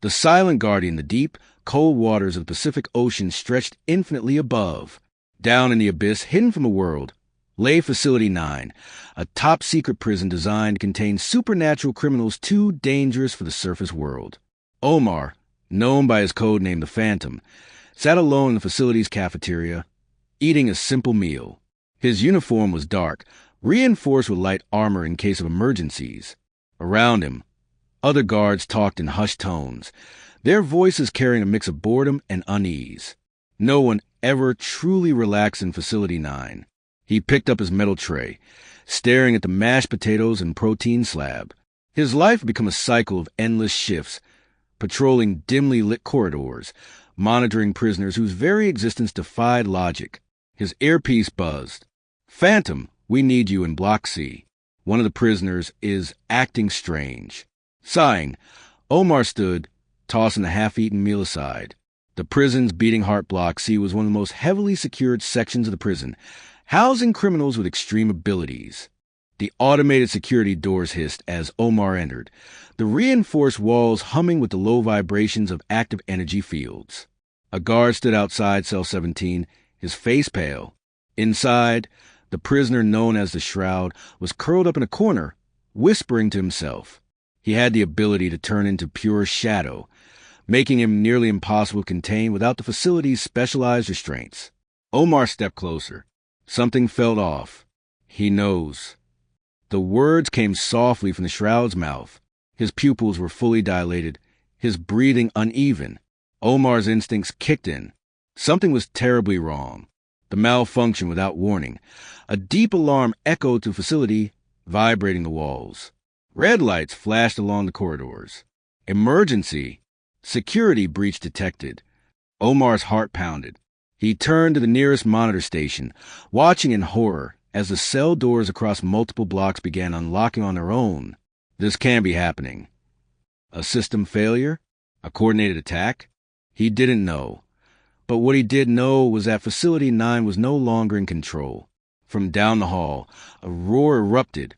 The silent guardian, the deep, cold waters of the Pacific Ocean stretched infinitely above. Down in the abyss, hidden from the world, lay Facility 9, a top-secret prison designed to contain supernatural criminals too dangerous for the surface world. Omar, known by his codename the Phantom, sat alone in the facility's cafeteria, eating a simple meal. His uniform was dark, reinforced with light armor in case of emergencies. Around him, other guards talked in hushed tones, their voices carrying a mix of boredom and unease. No one ever truly relaxed in Facility 9. He picked up his metal tray, staring at the mashed potatoes and protein slab. His life had become a cycle of endless shifts, patrolling dimly lit corridors, monitoring prisoners whose very existence defied logic. His earpiece buzzed. "Phantom, we need you in Block C. One of the prisoners is acting strange." Sighing, Omar stood, tossing the half-eaten meal aside. The prison's beating heart Block C was one of the most heavily secured sections of the prison, housing criminals with extreme abilities. The automated security doors hissed as Omar entered, the reinforced walls humming with the low vibrations of active energy fields. A guard stood outside Cell 17, his face pale. Inside, the prisoner known as the Shroud was curled up in a corner, whispering to himself. He had the ability to turn into pure shadow, making him nearly impossible to contain without the facility's specialized restraints. Omar stepped closer. Something felt off. "He knows." The words came softly from the Shroud's mouth. His pupils were fully dilated, his breathing uneven. Omar's instincts kicked in. Something was terribly wrong. The malfunction without warning. A deep alarm echoed through the facility, vibrating the walls. Red lights flashed along the corridors. Emergency. Security breach detected. Omar's heart pounded. He turned to the nearest monitor station, watching in horror as the cell doors across multiple blocks began unlocking on their own. This can't be happening. A system failure? A coordinated attack? He didn't know. But what he did know was that Facility 9 was no longer in control. From down the hall, a roar erupted.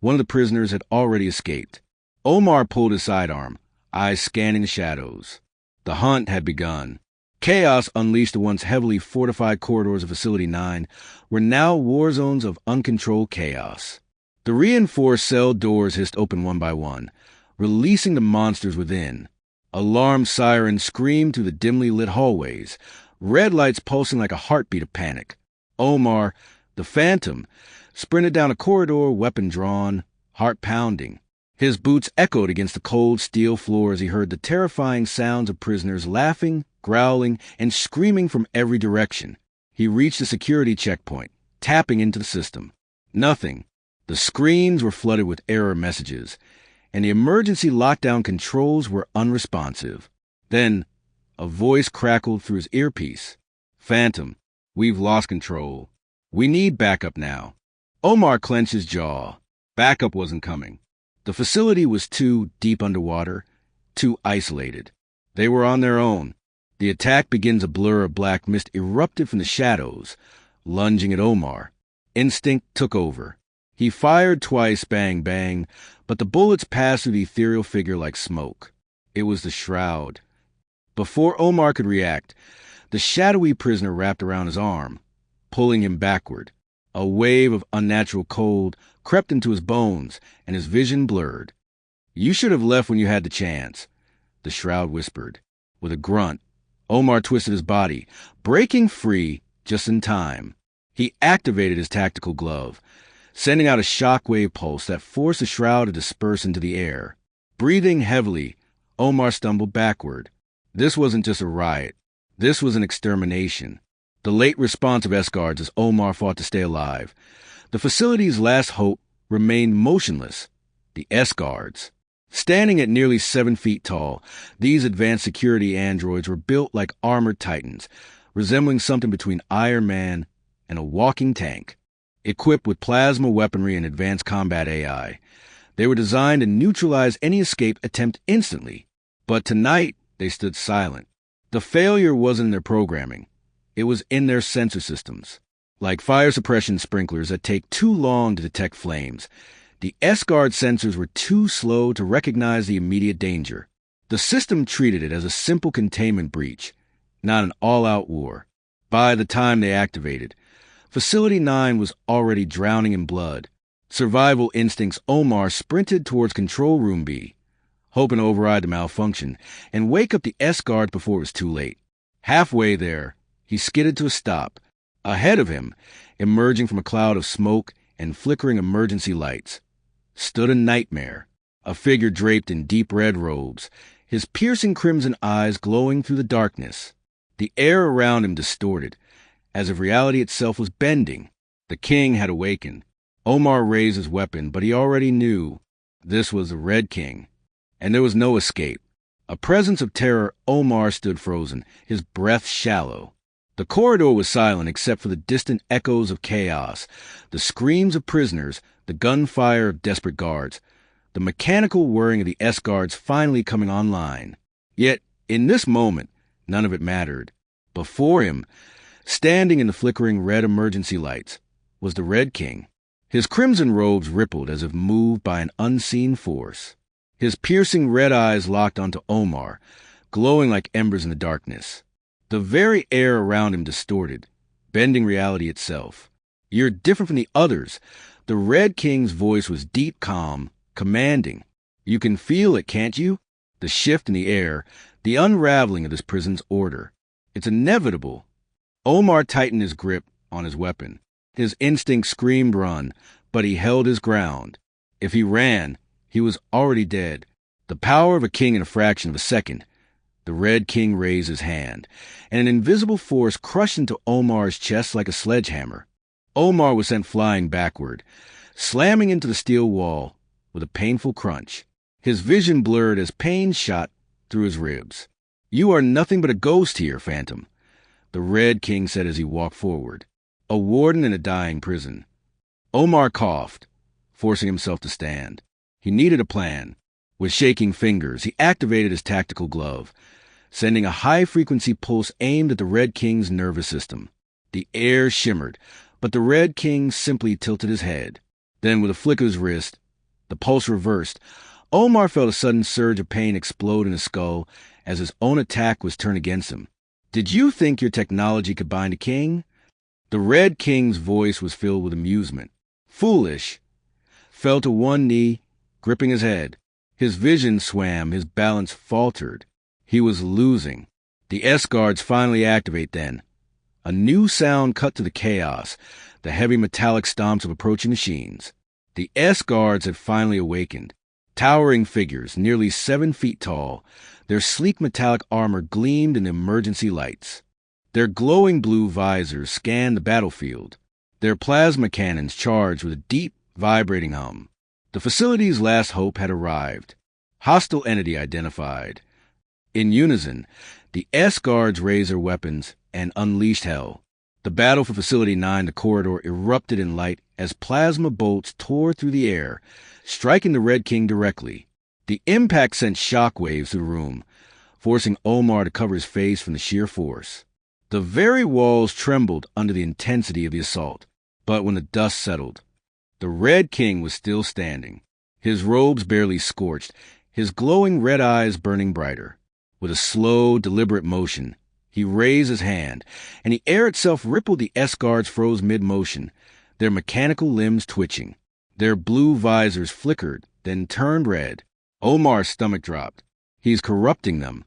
One of the prisoners had already escaped. Omar pulled his sidearm, eyes scanning the shadows. The hunt had begun. Chaos unleashed the once heavily fortified corridors of Facility 9 were now war zones of uncontrolled chaos. The reinforced cell doors hissed open one by one, releasing the monsters within. Alarm sirens screamed through the dimly lit hallways, red lights pulsing like a heartbeat of panic. Omar, the Phantom, sprinted down a corridor, weapon drawn, heart pounding. His boots echoed against the cold steel floor as he heard the terrifying sounds of prisoners laughing, growling, and screaming from every direction. He reached the security checkpoint, tapping into the system. Nothing. The screens were flooded with error messages, and the emergency lockdown controls were unresponsive. Then, a voice crackled through his earpiece. "Phantom, we've lost control. We need backup now." Omar clenched his jaw. Backup wasn't coming. The facility was too deep underwater, too isolated. They were on their own. The attack begins a blur of black mist erupted from the shadows, lunging at Omar. Instinct took over. He fired twice, bang, bang, but the bullets passed through the ethereal figure like smoke. It was the Shroud. Before Omar could react, the shadowy prisoner wrapped around his arm, pulling him backward. A wave of unnatural cold crept into his bones, and his vision blurred. "You should have left when you had the chance," the Shroud whispered. With a grunt, Omar twisted his body, breaking free just in time. He activated his tactical glove, sending out a shockwave pulse that forced the Shroud to disperse into the air. Breathing heavily, Omar stumbled backward. This wasn't just a riot. This was an extermination. The late response of S-Guards as Omar fought to stay alive. The facility's last hope remained motionless. The S-Guards. Standing at nearly 7 feet tall, these advanced security androids were built like armored titans, resembling something between Iron Man and a walking tank. Equipped with plasma weaponry and advanced combat AI, they were designed to neutralize any escape attempt instantly. But tonight, they stood silent. The failure wasn't in their programming. It was in their sensor systems. Like fire suppression sprinklers that take too long to detect flames, the S-Guard sensors were too slow to recognize the immediate danger. The system treated it as a simple containment breach, not an all-out war. By the time they activated, Facility 9 was already drowning in blood. Survival instincts, Omar sprinted towards Control Room B, hoping to override the malfunction and wake up the S-Guard before it was too late. Halfway there, he skidded to a stop. Ahead of him, emerging from a cloud of smoke and flickering emergency lights, stood a nightmare, a figure draped in deep red robes, his piercing crimson eyes glowing through the darkness. The air around him distorted, as if reality itself was bending. The king had awakened. Omar raised his weapon, but he already knew this was the Red King, and there was no escape. A presence of terror, Omar stood frozen, his breath shallow. The corridor was silent except for the distant echoes of chaos, the screams of prisoners, the gunfire of desperate guards, the mechanical whirring of the S-Guards finally coming online. Yet, in this moment, none of it mattered. Before him, standing in the flickering red emergency lights, was the Red King. His crimson robes rippled as if moved by an unseen force. His piercing red eyes locked onto Omar, glowing like embers in the darkness. The very air around him distorted, bending reality itself. "You're different from the others." The Red King's voice was deep, calm, commanding. "You can feel it, can't you? The shift in the air, the unraveling of this prison's order. It's inevitable." Omar tightened his grip on his weapon. His instinct screamed run, but he held his ground. If he ran, he was already dead. The power of a king in a fraction of a second. The Red King raised his hand, and an invisible force crushed into Omar's chest like a sledgehammer. Omar was sent flying backward, slamming into the steel wall with a painful crunch. His vision blurred as pain shot through his ribs. "You are nothing but a ghost here, Phantom," the Red King said as he walked forward. "A warden in a dying prison." Omar coughed, forcing himself to stand. He needed a plan. With shaking fingers, he activated his tactical glove, sending a high-frequency pulse aimed at the Red King's nervous system. The air shimmered, but the Red King simply tilted his head. Then, with a flick of his wrist, the pulse reversed. Omar felt a sudden surge of pain explode in his skull as his own attack was turned against him. "Did you think your technology could bind a king?" The Red King's voice was filled with amusement. "Foolish." Fell to one knee, gripping his head. His vision swam, his balance faltered. He was losing. The S-Guards finally activate then. A new sound cut to the chaos, the heavy metallic stomps of approaching machines. The S-Guards had finally awakened. Towering figures, nearly 7 feet tall, their sleek metallic armor gleamed in the emergency lights. Their glowing blue visors scanned the battlefield, their plasma cannons charged with a deep, vibrating hum. The facility's last hope had arrived. Hostile entity identified. In unison, the S-Guards raised their weapons and unleashed hell. The battle for Facility 9, the corridor, erupted in light as plasma bolts tore through the air, striking the Red King directly. The impact sent shockwaves through the room, forcing Omar to cover his face from the sheer force. The very walls trembled under the intensity of the assault. But when the dust settled, the Red King was still standing, his robes barely scorched, his glowing red eyes burning brighter. With a slow, deliberate motion, he raised his hand, and the air itself rippled. The S-Guards froze mid-motion, their mechanical limbs twitching. Their blue visors flickered, then turned red. Omar's stomach dropped. He's corrupting them.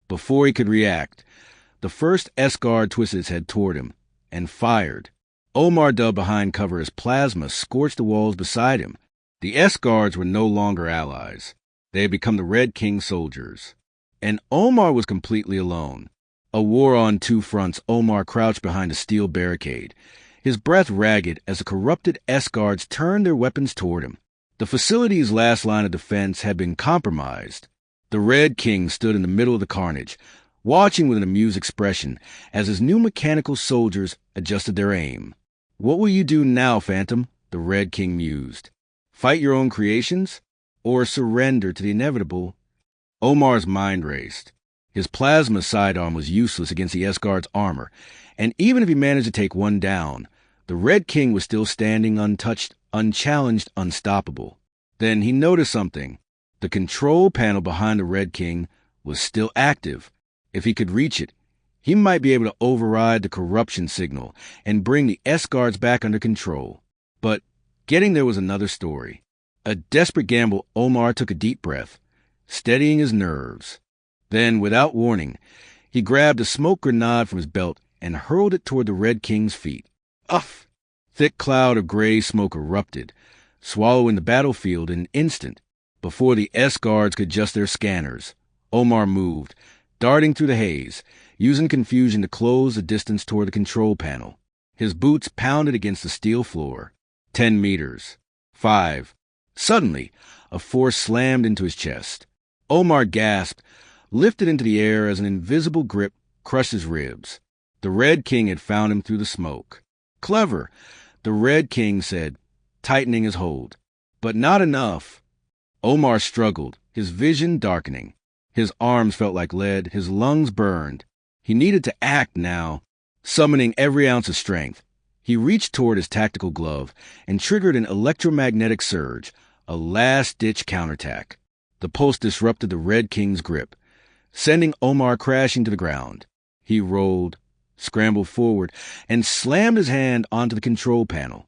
Before he could react, the first S-Guard twisted its head toward him and fired. Omar dove behind cover as plasma scorched the walls beside him. The S-Guards were no longer allies. They had become the Red King soldiers. And Omar was completely alone. A war on two fronts. Omar crouched behind a steel barricade, his breath ragged as the corrupted S-Guards turned their weapons toward him. The facility's last line of defense had been compromised. The Red King stood in the middle of the carnage, watching with an amused expression as his new mechanical soldiers adjusted their aim. "What will you do now, Phantom?" the Red King mused. "Fight your own creations? Or surrender to the inevitable?" Omar's mind raced. His plasma sidearm was useless against the S-Guard's armor, and even if he managed to take one down, the Red King was still standing untouched, unchallenged, unstoppable. Then he noticed something. The control panel behind the Red King was still active. If he could reach it, he might be able to override the corruption signal and bring the S-Guards back under control. But getting there was another story. A desperate gamble, Omar took a deep breath, steadying his nerves. Then, without warning, he grabbed a smoke grenade from his belt and hurled it toward the Red King's feet. Uff! Thick cloud of gray smoke erupted, swallowing the battlefield in an instant. Before the S-Guards could adjust their scanners, Omar moved, darting through the haze, using confusion to close the distance toward the control panel. His boots pounded against the steel floor. 10 meters. 5. Suddenly, a force slammed into his chest. Omar gasped, lifted into the air as an invisible grip crushed his ribs. The Red King had found him through the smoke. Clever, the Red King said, tightening his hold. But not enough. Omar struggled, his vision darkening. His arms felt like lead, his lungs burned. He needed to act now. Summoning every ounce of strength, he reached toward his tactical glove and triggered an electromagnetic surge, a last-ditch counterattack. The pulse disrupted the Red King's grip, sending Omar crashing to the ground. He rolled, scrambled forward, and slammed his hand onto the control panel.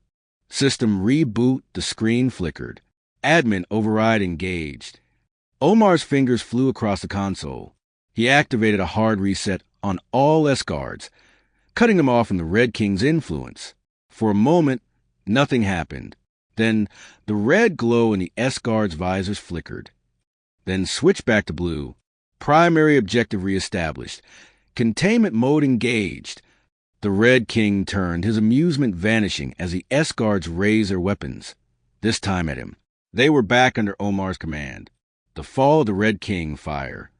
System reboot, the screen flickered. Admin override engaged. Omar's fingers flew across the console. He activated a hard reset on all S-Guards, cutting them off from the Red King's influence. For a moment, nothing happened. Then the red glow in the S-Guard's visors flickered. Then switched back to blue. Primary objective reestablished. Containment mode engaged. The Red King turned, his amusement vanishing as the S-Guards raised their weapons, this time at him. They were back under Omar's command. The fall of the Red King fire.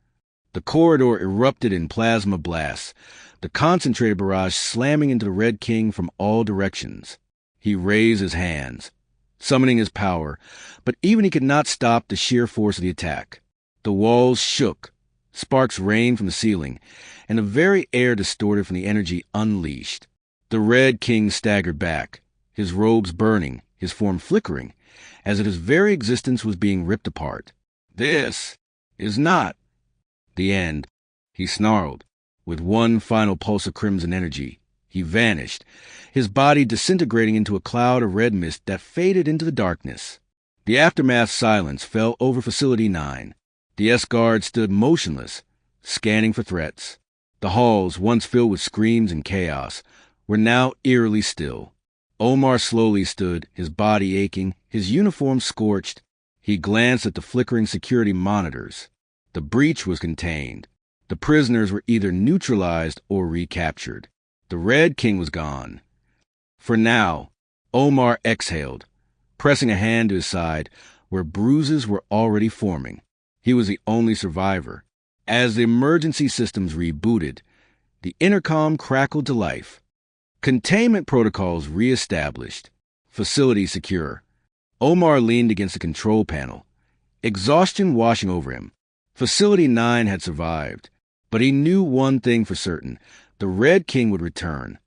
The corridor erupted in plasma blasts, the concentrated barrage slamming into the Red King from all directions. He raised his hands, summoning his power, but even he could not stop the sheer force of the attack. The walls shook, sparks rained from the ceiling, and the very air distorted from the energy unleashed. The Red King staggered back, his robes burning, his form flickering, as if his very existence was being ripped apart. This is not the end, he snarled. With one final pulse of crimson energy, he vanished, his body disintegrating into a cloud of red mist that faded into the darkness. The aftermath silence fell over Facility 9. The S-Guard stood motionless, scanning for threats. The halls, once filled with screams and chaos, were now eerily still. Omar slowly stood, his body aching, his uniform scorched. He glanced at the flickering security monitors. The breach was contained. The prisoners were either neutralized or recaptured. The Red King was gone. For now, Omar exhaled, pressing a hand to his side where bruises were already forming. He was the only survivor. As the emergency systems rebooted, the intercom crackled to life. Containment protocols reestablished. Facility secure. Omar leaned against the control panel, exhaustion washing over him. Facility 9 had survived, but he knew one thing for certain. The Red King would return.